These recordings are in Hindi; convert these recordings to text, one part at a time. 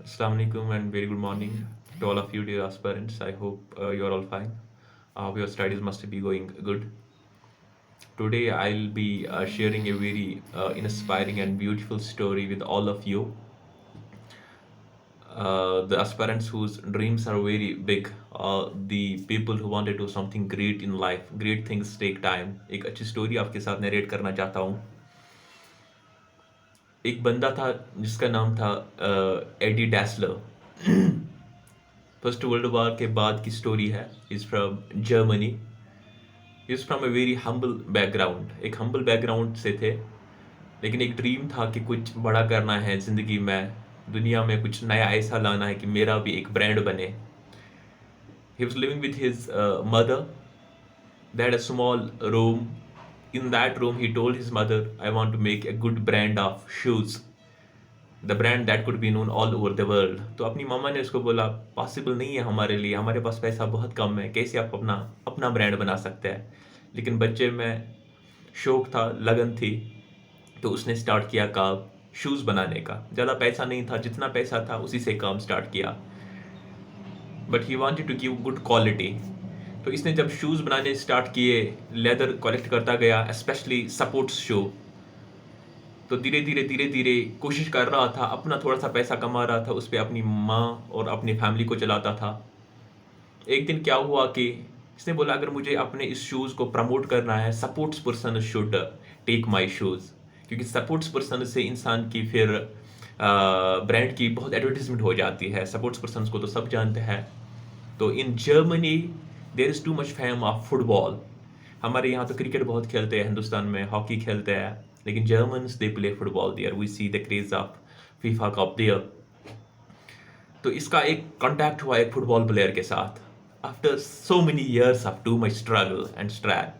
Assalamu alaikum and very good morning to all of you, dear aspirants. I hope you are all fine. Your studies must be going good. Today, I'll be sharing a very inspiring and beautiful story with all of you. The aspirants whose dreams are very big, the people who want to do something great in life. Great things take time. एक अच्छी स्टोरी आपके साथ नरेट करना चाहता हूँ. एक बंदा था जिसका नाम था Adi Dassler. First world war के बाद की स्टोरी है. Is from Germany. Is from a very humble background. एक हम्बल बैकग्राउंड से थे, लेकिन एक ड्रीम था कि कुछ बड़ा करना है ज़िंदगी में. दुनिया में कुछ नया ऐसा लाना है कि मेरा भी एक ब्रांड बने. He was living with his mother. They had a small room. In that room, he told his mother, I want to make a good brand of shoes. The brand that could be known all over the world. तो अपनी मामा ने उसको बोला, पॉसिबल नहीं है हमारे लिए, हमारे पास पैसा बहुत कम है, कैसे आप अपना अपना ब्रांड बना सकते हैं. लेकिन बच्चे में शौक था, लगन थी, तो उसने स्टार्ट किया काम शूज़ बनाने का. ज़्यादा पैसा नहीं था, जितना पैसा था उसी से काम स्टार्ट किया. But he wanted to give good quality. तो इसने जब शूज़ बनाने स्टार्ट किए, लेदर कलेक्ट करता गया, स्पेशली सपोर्ट्स शू. तो धीरे धीरे कोशिश कर रहा था, अपना थोड़ा सा पैसा कमा रहा था, उस पर अपनी माँ और अपनी फैमिली को चलाता था. एक दिन क्या हुआ कि इसने बोला, अगर मुझे अपने इस शूज़ को प्रमोट करना है, sports person should take my shoes. क्योंकि सपोर्ट्स पर्सन से इंसान की फिर ब्रांड की बहुत एडवर्टीजमेंट हो जाती है. सपोर्ट्स पर्सन को तो सब जानते हैं. तो in Germany there is too much fame of football. हमारे यहाँ तो क्रिकेट बहुत खेलते हैं, हिंदुस्तान में हॉकी खेलते हैं, लेकिन Germans they play football there. We see the craze of FIFA cup there. तो इसका एक कांटेक्ट हुआ एक फुटबॉल प्लेयर के साथ after so many years of too much struggle and struggle.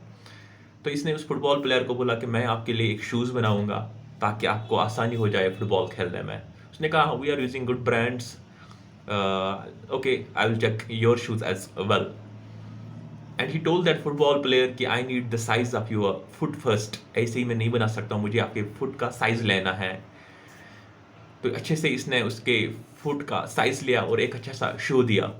तो इसने उस फुटबॉल प्लेयर को बोला कि मैं आपके लिए एक शूज़ बनाऊंगा ताकि आपको आसानी हो जाए फुटबॉल खेलने में. उसने कहा, we are using good brands, okay I will check your shoes as well. And he told that football player कि I need the size of your foot first. ऐसे ही मैं नहीं बना सकता हूँ, मुझे आपके फुट का साइज लेना है. तो अच्छे से इसने उसके फुट का साइज लिया और एक अच्छा सा शो दिया.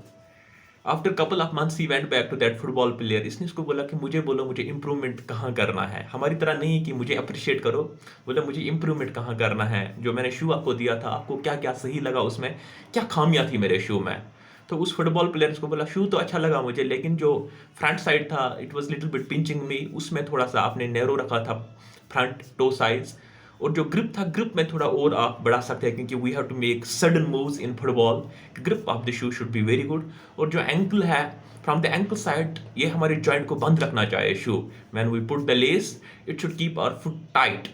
After couple of months he went back to that football player. इसने उसको बोला कि मुझे बोलो, मुझे इंप्रूवमेंट कहाँ करना है. हमारी तरह नहीं कि मुझे अप्रिशिएट करो, बोला मुझे इंप्रूवमेंट कहाँ करना है. जो मैंने शू आपको दिया था, आपको क्या क्या सही लगा, उसमें क्या खामियां थी मेरे शू में. तो उस फुटबॉल प्लेयर को बोला, शू तो अच्छा लगा मुझे, लेकिन जो फ्रंट साइड था, it was little bit pinching me. उसमें थोड़ा सा आपने नैरो रखा था फ्रंट टो साइज. और जो ग्रिप था, ग्रिप में थोड़ा और आप बढ़ा सकते हैं, क्योंकि we have to make sudden moves in football. Grip of the shoe should be very good. और जो एंकल है, फ्रॉम द एंकल साइड, ये हमारे जॉइंट को बंद रखना चाहिए shoe. When we put the lace, it should keep our foot tight.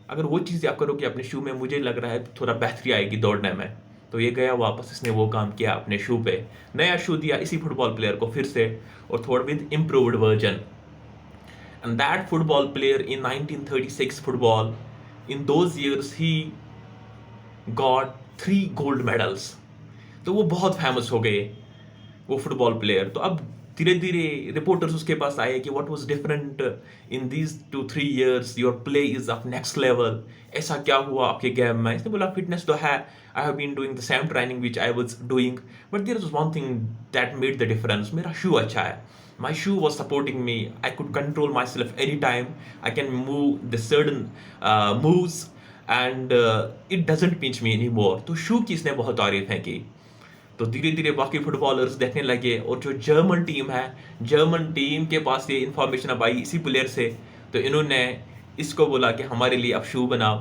अगर वो चीज़ आप करोगे अपने शू में, मुझे लग रहा है थोड़ा बेहतरी आएगी दौड़ने में. तो ये गया वापस, इसने वो काम किया अपने शू पे. नया शू दिया इसी फुटबॉल प्लेयर को फिर से, और थोड़ा with improved version. And that football player in 1936 football, in those years he got 3 gold medals. तो वो बहुत फेमस हो गए वो फुटबॉल प्लेयर. तो अब धीरे धीरे रिपोर्टर्स उसके पास आए कि what was different in these 2-3 years, your play is of next level. ऐसा क्या हुआ आपके गेम में. इसने बोला, फिटनेस तो है, I have been doing the same training which I was doing, but there is one thing that made the difference. मेरा शू अच्छा है. My shoe was supporting me. I could control myself anytime. I can move the certain moves and it doesn't pinch me anymore. तो शू की इसने बहुत तारीफें की. तो धीरे धीरे बाकी फुटबॉलर्स देखने लगे. और जो जर्मन टीम है, जर्मन टीम के पास ये इन्फॉर्मेशन अब आई इसी प्लेयर से. तो इन्होंने इसको बोला कि हमारे लिए अब शू बनाओ.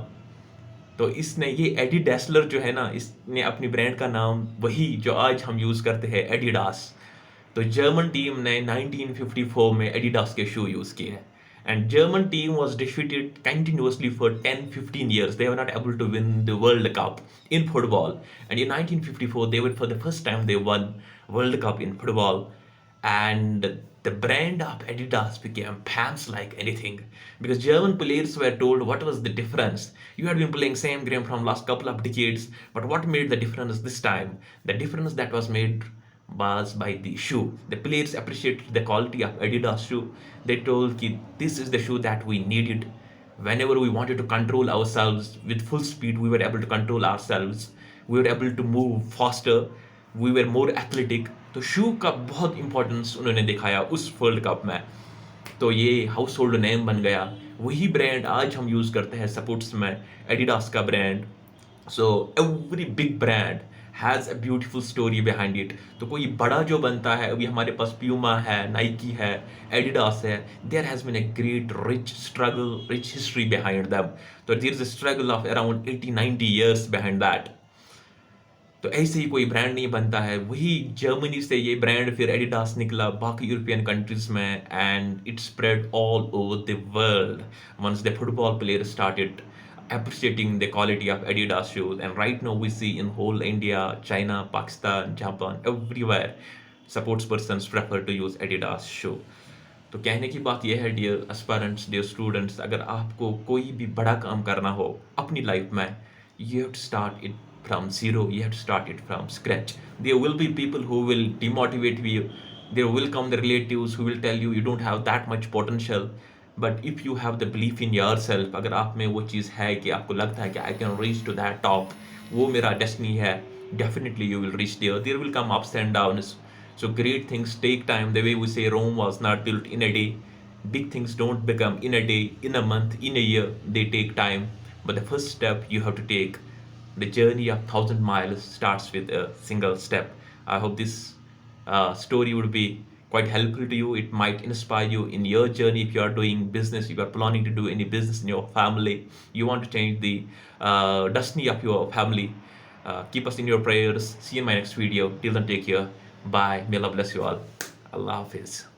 तो इसने ये एडी डैसलर जो है ना, इसने अपनी ब्रांड का नाम वही जो आज हम यूज़ करते हैं, एडिडास. तो जर्मन टीम ने 1954 में एडिडास के शू यूज़ किए हैं. And German team was defeated continuously for 10-15 years. They were not able to win the World Cup in football. And in 1954, they were for the first time they won World Cup in football. And the brand of Adidas became famous like anything, because German players were told what was the difference. You had been playing same game from last couple of decades, but what made the difference this time? The difference that was made was by the shoe. The players appreciated the quality of Adidas shoe. They told कि this is the shoe that we needed. Whenever we wanted to control ourselves with full speed, we were able to control ourselves. We were able to move faster, we were more athletic. तो शू का बहुत इंपॉर्टेंस उन्होंने दिखाया उस वर्ल्ड कप में। तो ये हाउस होल्ड नेम बन गया। वही ब्रांड आज हम यूज़ करते हैं स्पोर्ट्स में, एडिडास का brand. So every big brand has a beautiful story behind it. तो कोई बड़ा जो बनता है, अभी हमारे पास प्यूमा है, नाइकी है, एडिडास है, there has been a great rich struggle, rich history behind them. तो there is a struggle of around 80-90 years behind that. तो ऐसे ही कोई ब्रांड नहीं बनता है। वही जर्मनी से ये ब्रांड फिर एडिडास निकला बाकी यूरोपियन कंट्रीज में, and it spread all over the world once the football player started appreciating the quality of Adidas shoes. And right now we see in whole India, China, Pakistan, Japan, everywhere sports persons prefer to use Adidas shoe. तो कहने की बात यह है डियर एस्पायरेंट्स, डियर स्टूडेंट्स, अगर आपको कोई भी बड़ा काम करना हो अपनी लाइफ में, you have to start it from zero, you have to start it from scratch. There will be people who will demotivate you, there will come the relatives who will tell you you don't have that much potential. But if you have the belief in yourself, अगर आप में वो चीज़ है कि आपको लगता है कि I can reach to that top, वो मेरा destiny है, definitely you will reach there. There will come ups and downs. So great things take time. The way we say Rome was not built in a day. Big things don't become in a day, in a month, in a year. They take time. But the first step you have to take, the journey of 1,000 miles starts with a single step. I hope this story would be quite helpful to you. It might inspire you in your journey. If you are doing business, if you are planning to do any business in your family, you want to change the destiny of your family, keep us in your prayers. See you in my next video. Till then, take care. Bye. May Allah bless you all. Allah Hafiz.